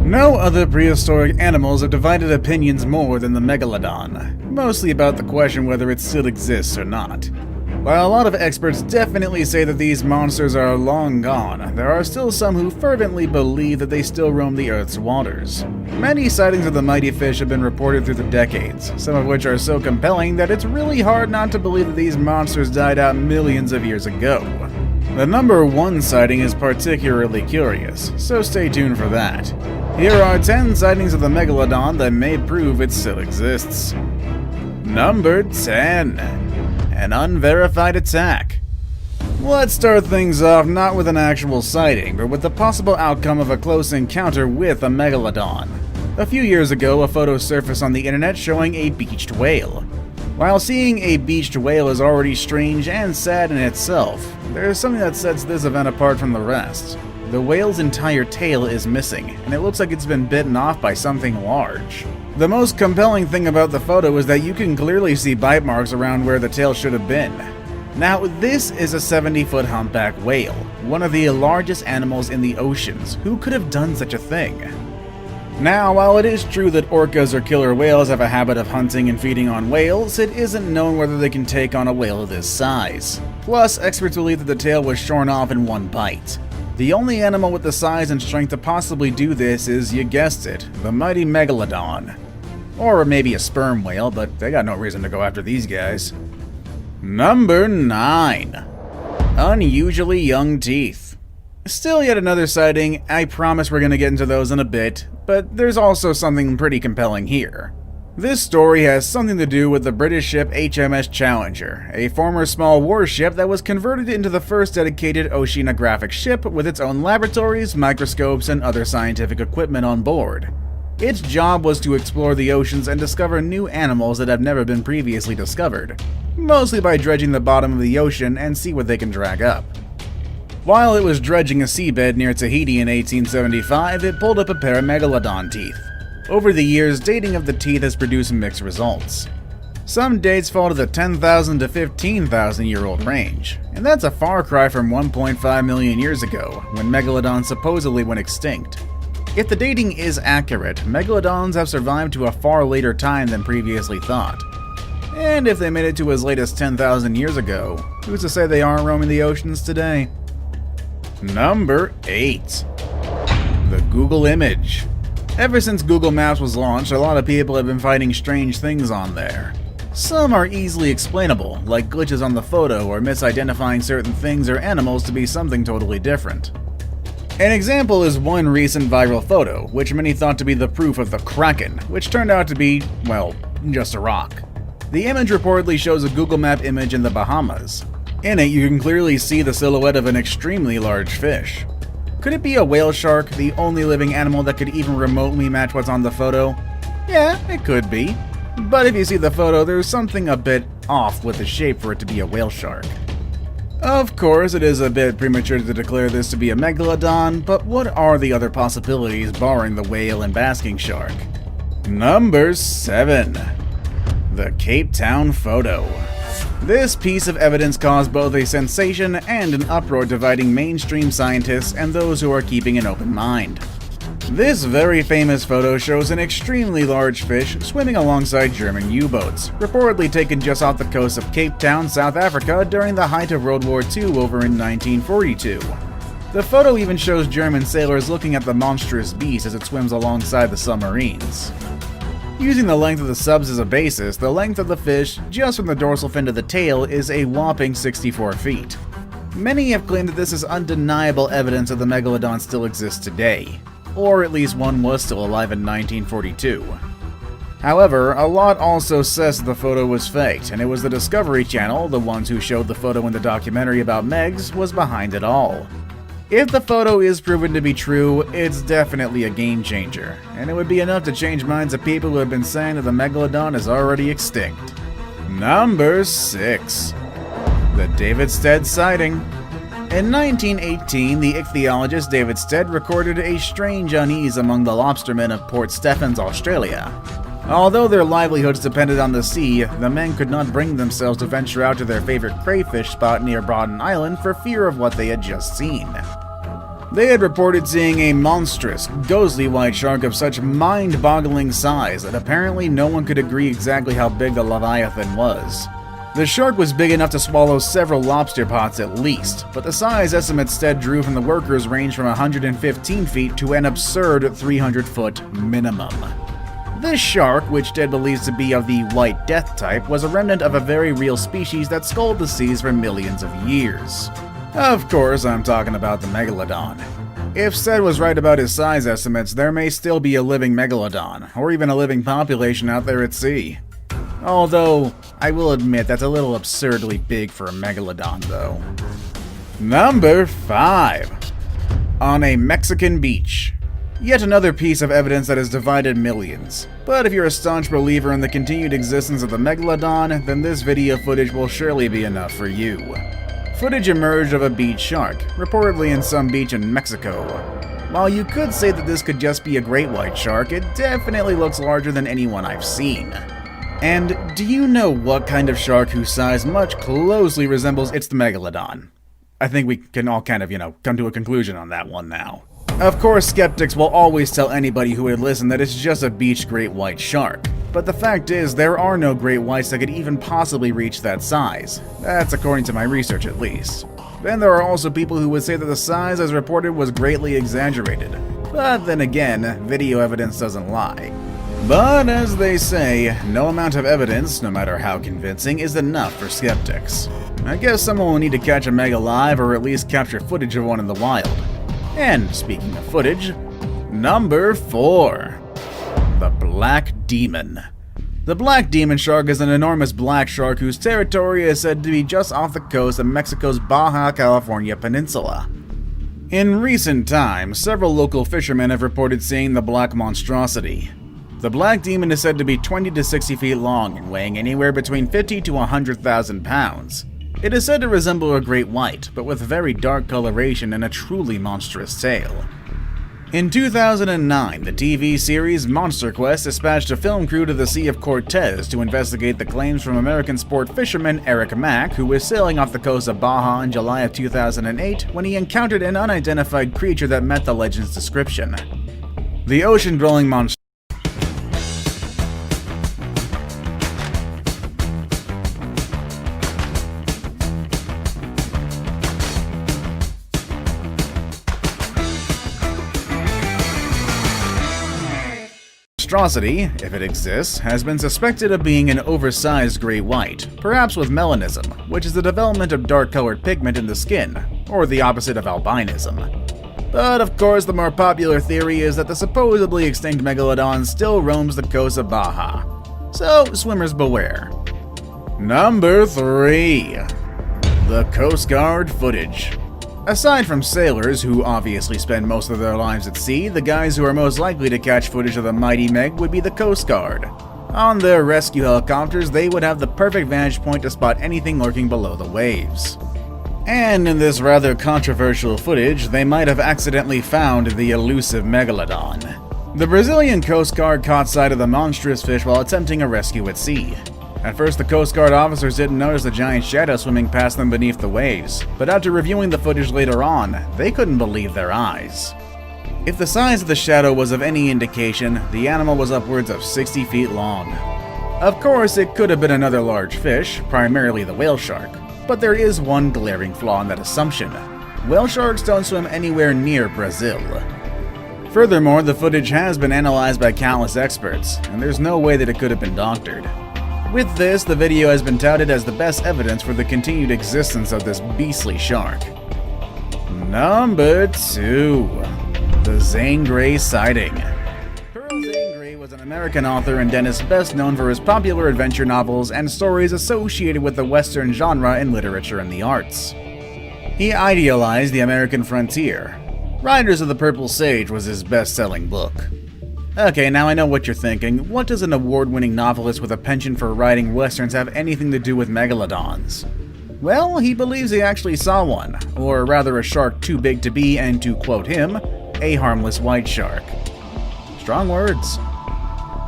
No other prehistoric animals have divided opinions more than the Megalodon, mostly about the question whether it still exists or not. While a lot of experts definitely say that these monsters are long gone, there are still some who fervently believe that they still roam the Earth's waters. Many sightings of the mighty fish have been reported through the decades, some of which are so compelling that it's really hard not to believe that these monsters died out millions of years ago. The number 1 sighting is particularly curious, so stay tuned for that. Here are 10 sightings of the Megalodon that may prove it still exists. Number 10. An unverified attack. Let's start things off not with an actual sighting, but with the possible outcome of a close encounter with a Megalodon. A few years ago, a photo surfaced on the internet showing a beached whale. While seeing a beached whale is already strange and sad in itself, there is something that sets this event apart from the rest. The whale's entire tail is missing, and it looks like it's been bitten off by something large. The most compelling thing about the photo is that you can clearly see bite marks around where the tail should have been. Now, this is a 70-foot humpback whale, one of the largest animals in the oceans. Who could have done such a thing? Now, while it is true that orcas or killer whales have a habit of hunting and feeding on whales, it isn't known whether they can take on a whale of this size. Plus, experts believe that the tail was shorn off in one bite. The only animal with the size and strength to possibly do this is, you guessed it, the mighty Megalodon. Or maybe a sperm whale, but they got no reason to go after these guys. Number 9. Unusually young teeth. Still yet another sighting. I promise we're gonna get into those in a bit, but there's also something pretty compelling here. This story has something to do with the British ship HMS Challenger, a former small warship that was converted into the first dedicated oceanographic ship with its own laboratories, microscopes, and other scientific equipment on board. Its job was to explore the oceans and discover new animals that have never been previously discovered, mostly by dredging the bottom of the ocean and see what they can drag up. While it was dredging a seabed near Tahiti in 1875, it pulled up a pair of Megalodon teeth. Over the years, dating of the teeth has produced mixed results. Some dates fall to the 10,000 to 15,000 year old range, and that's a far cry from 1.5 million years ago, when Megalodon supposedly went extinct. If the dating is accurate, Megalodons have survived to a far later time than previously thought. And if they made it to as late as 10,000 years ago, who's to say they aren't roaming the oceans today? Number 8. The Google image. Ever since Google Maps was launched, a lot of people have been finding strange things on there. Some are easily explainable, like glitches on the photo or misidentifying certain things or animals to be something totally different. An example is one recent viral photo, which many thought to be the proof of the Kraken, which turned out to be, well, just a rock. The image reportedly shows a Google Map image in the Bahamas. In it, you can clearly see the silhouette of an extremely large fish. Could it be a whale shark, the only living animal that could even remotely match what's on the photo? Yeah, it could be. But if you see the photo, there's something a bit off with the shape for it to be a whale shark. Of course, it is a bit premature to declare this to be a Megalodon, but what are the other possibilities barring the whale and basking shark? Number 7. The Cape Town photo. This piece of evidence caused both a sensation and an uproar dividing mainstream scientists and those who are keeping an open mind. This very famous photo shows an extremely large fish swimming alongside German U-boats, reportedly taken just off the coast of Cape Town, South Africa during the height of World War II over in 1942. The photo even shows German sailors looking at the monstrous beast as it swims alongside the submarines. Using the length of the subs as a basis, the length of the fish, just from the dorsal fin to the tail, is a whopping 64 feet. Many have claimed that this is undeniable evidence that the Megalodon still exists today, or at least one was still alive in 1942. However, a lot also says that the photo was faked, and it was the Discovery Channel, the ones who showed the photo in the documentary about Megs, was behind it all. If the photo is proven to be true, it's definitely a game changer, and it would be enough to change minds of people who have been saying that the Megalodon is already extinct. Number 6. The David Stead sighting. In 1918, the ichthyologist David Stead recorded a strange unease among the lobstermen of Port Stephens, Australia. Although their livelihoods depended on the sea, the men could not bring themselves to venture out to their favorite crayfish spot near Broughton Island for fear of what they had just seen. They had reported seeing a monstrous, ghostly white shark of such mind-boggling size that apparently no one could agree exactly how big the Leviathan was. The shark was big enough to swallow several lobster pots at least, but the size estimates Stead drew from the workers ranged from 115 feet to an absurd 300-foot minimum. This shark, which Stead believes to be of the White Death type, was a remnant of a very real species that sculled the seas for millions of years. Of course, I'm talking about the Megalodon. If Stead was right about his size estimates, there may still be a living Megalodon, or even a living population out there at sea. Although, I will admit that's a little absurdly big for a Megalodon, though. Number 5. On a Mexican beach. Yet another piece of evidence that has divided millions. But if you're a staunch believer in the continued existence of the Megalodon, then this video footage will surely be enough for you. Footage emerged of a beach shark, reportedly in some beach in Mexico. While you could say that this could just be a great white shark, it definitely looks larger than anyone I've seen. And do you know what kind of shark whose size much closely resembles the Megalodon? I think we can all kind of, come to a conclusion on that one now. Of course, skeptics will always tell anybody who would listen that it's just a beach great white shark. But the fact is, there are no great whites that could even possibly reach that size. That's according to my research at least. Then there are also people who would say that the size as reported was greatly exaggerated. But then again, video evidence doesn't lie. But as they say, no amount of evidence, no matter how convincing, is enough for skeptics. I guess someone will need to catch a Meg alive or at least capture footage of one in the wild. And speaking of footage, number 4. The Black Demon. The Black Demon shark is an enormous black shark whose territory is said to be just off the coast of Mexico's Baja California peninsula. In recent times, several local fishermen have reported seeing the black monstrosity. The Black Demon is said to be 20 to 60 feet long and weighing anywhere between 50 to 100,000 pounds. It is said to resemble a great white, but with very dark coloration and a truly monstrous tail. In 2009, the TV series Monster Quest dispatched a film crew to the Sea of Cortez to investigate the claims from American sport fisherman Eric Mack, who was sailing off the coast of Baja in July of 2008 when he encountered an unidentified creature that met the legend's description. The ocean-dwelling monster monstrosity, if it exists, has been suspected of being an oversized gray white, perhaps with melanism, which is the development of dark-colored pigment in the skin, or the opposite of albinism. But of course, the more popular theory is that the supposedly extinct Megalodon still roams the coast of Baja. So, swimmers beware. Number 3. The Coast Guard footage. Aside from sailors, who obviously spend most of their lives at sea, the guys who are most likely to catch footage of the mighty Meg would be the Coast Guard. On their rescue helicopters, they would have the perfect vantage point to spot anything lurking below the waves. And in this rather controversial footage, they might have accidentally found the elusive Megalodon. The Brazilian Coast Guard caught sight of the monstrous fish while attempting a rescue at sea. At first, the Coast Guard officers didn't notice the giant shadow swimming past them beneath the waves, but after reviewing the footage later on, they couldn't believe their eyes. If the size of the shadow was of any indication, the animal was upwards of 60 feet long. Of course, it could have been another large fish, primarily the whale shark, but there is one glaring flaw in that assumption. Whale sharks don't swim anywhere near Brazil. Furthermore, the footage has been analyzed by countless experts, and there's no way that it could have been doctored. With this, the video has been touted as the best evidence for the continued existence of this beastly shark. Number 2. The Zane Grey sighting. Pearl Zane Grey was an American author and dentist best known for his popular adventure novels and stories associated with the Western genre in literature and the arts. He idealized the American frontier. Riders of the Purple Sage was his best-selling book. Okay, now I know what you're thinking. What does an award-winning novelist with a penchant for writing westerns have anything to do with megalodons? Well, he believes he actually saw one, or rather a shark too big to be, and to quote him, a harmless white shark. Strong words.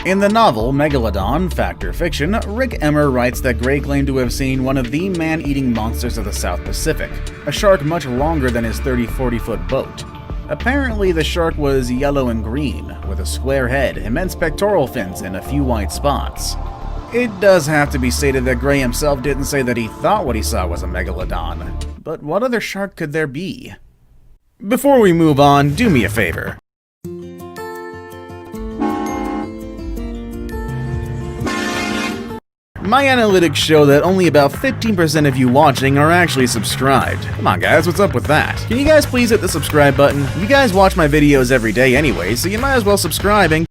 In the novel Megalodon, Fact or Fiction, Rick Emmer writes that Gray claimed to have seen one of the man-eating monsters of the South Pacific, a shark much longer than his 30-40 foot boat. Apparently, the shark was yellow and green, with a square head, immense pectoral fins, and a few white spots. It does have to be stated that Gray himself didn't say that he thought what he saw was a megalodon. But what other shark could there be? Before we move on, do me a favor. My analytics show that only about 15% of you watching are actually subscribed. Come on guys, what's up with that? Can you guys please hit the subscribe button? You guys watch my videos every day anyway, so you might as well subscribe and